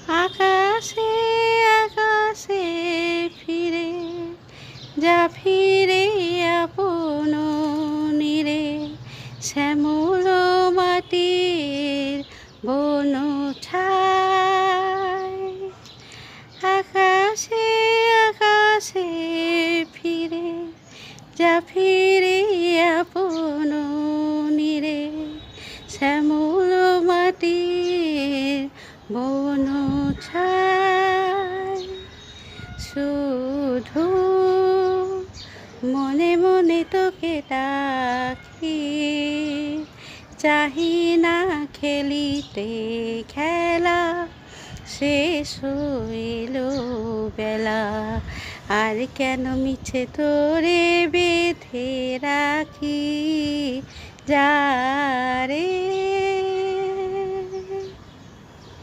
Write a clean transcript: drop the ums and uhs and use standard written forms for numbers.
আকাশে আকাশে ফিরে যা ফিরে আপন নীরে, শ্যামল মাটির বন ছায়। আকাশে আকাশে ফিরে যা ফিরে আপন নীরে, শ্যামল মাটির বন ছায়। শুধু মনে মনে তোকে ডাকি, চাহি না খেলিতে খেলা, শেষ হইল বেলা। আর কেন মিছে তোরে বেঁধে রাখি, যা রে।